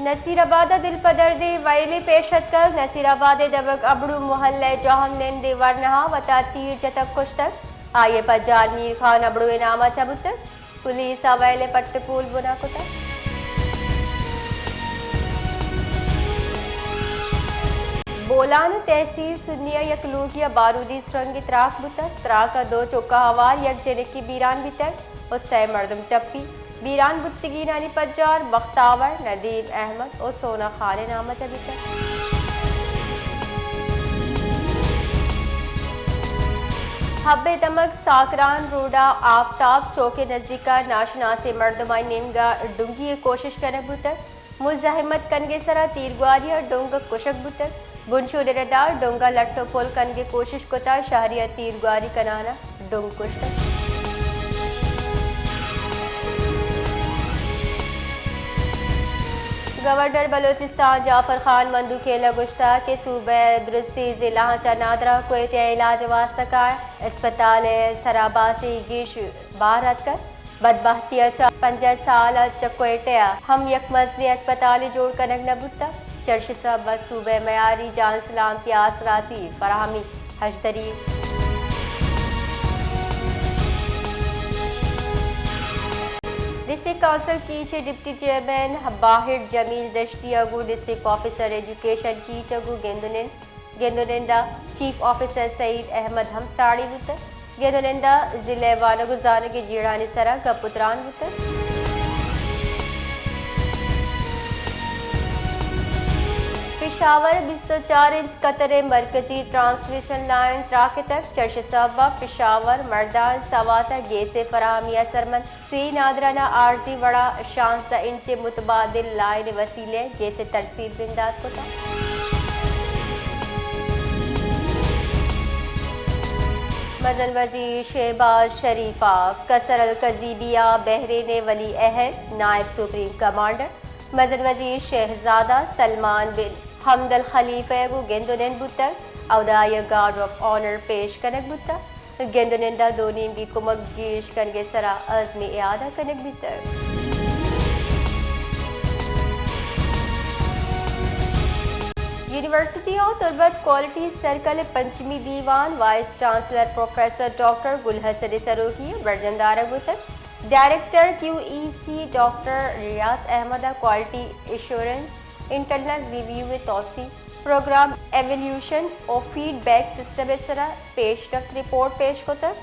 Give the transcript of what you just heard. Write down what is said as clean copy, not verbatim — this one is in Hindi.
नसीराबाद दिल पदर्दे वैली पेशतक नसीराबाद दबक अबड़ू मोहल्ले जहमन दे वरनहा वता तीर जतक कुश्तक आये पजार मीर खान अबड़ू इनामा चबुतक पुलिस अवैले पट्टपूल बुना कुतक बोलान तहसील सुन्निया यकलूटिया बारूदी सुरंगी त्राक बुतक त्राका दो चौका हवार यक जने की बीरान बितक उससे मर्दम टप्पी बीरान बुत्तगी नानी पज्जार बख्तावर नदीम अहमद और सोना खान नामत अभी तक हब्बे दमक साकरान रोडा आफ्ताब चौके नजदीका नाशना से मर्दमाई नेमगा डुंगी कोशिश करने बुतक मुजाहिमत कनगे सरा तीरगुआरिया डोंग कुशक बुतक बुनशो डेरेदा डोंगा लट्टो पोल कनगे कोशिश कोता शहरिया तीरगुआरी कनाना डोंग कुशक गवर्नर बलोचिस्तान जाफर खान मंदू खेला गुश्ता के सूबे दुरुस्ती जिला नादरा कोयत इलाज वास्कार अस्पताल सराबा से गिश बार कर बदबहतिया 5 साल कोयटिया हम यक मजली अस्पताल जोड़ कनक नबुता चर्च सब सूबे मयारी जान सलाम की आसराती फराहमी हजदरी डिस्ट्रिक्ट काउंसिल की डिप्टी चेयरमैन बाहिर जमील दश्ती अगू डिस्ट्रिक्ट ऑफिसर एजुकेशन की चगू गेंदुनिंदा चीफ ऑफिसर सईद अहमद हमसाड़ी बुत गेंदुनिंदा जिले वानगुजान के जीड़ानी सरा कपुत्रान बुत पिशावर 24 इंच कतरे मरकजी ट्रांसमिशन लाइन त्राके तक चर्च साहबा पिशावर मर्दान सवाता गेसे फराहमिया सरमन सी नादराना आरजी वड़ा 66 इंच मुतबादिल लाइन वसीले जैसे तरसील बिंदात को था मदन वजीर शहबाज शरीफा कसर अल कजीबिया बहरीन वली अहद नायब सुप्रीम कमांडर मदन वजीर शहजादा सलमान बिन हमदल खलीफा को गेंदोनेन बुतक अवदाय गार्ड ऑफ ऑनर पेश कनक बुतक गेंदोनेंदा दोनीम की कुमक गिश कनगे सरा अज़्म इयादा कनक बुतक university of Turbat quality circle पंचमी दीवान वाइस चांसलर प्रोफेसर डॉक्टर गुलहसन सरोही बरजंदारा बुतक director QEC doctor Riaz Ahmed quality assurance internal review में तोसी प्रोग्राम एवोल्यूशन और फीडबैक सिस्टम सरा पेश रिपोर्ट पेश को तक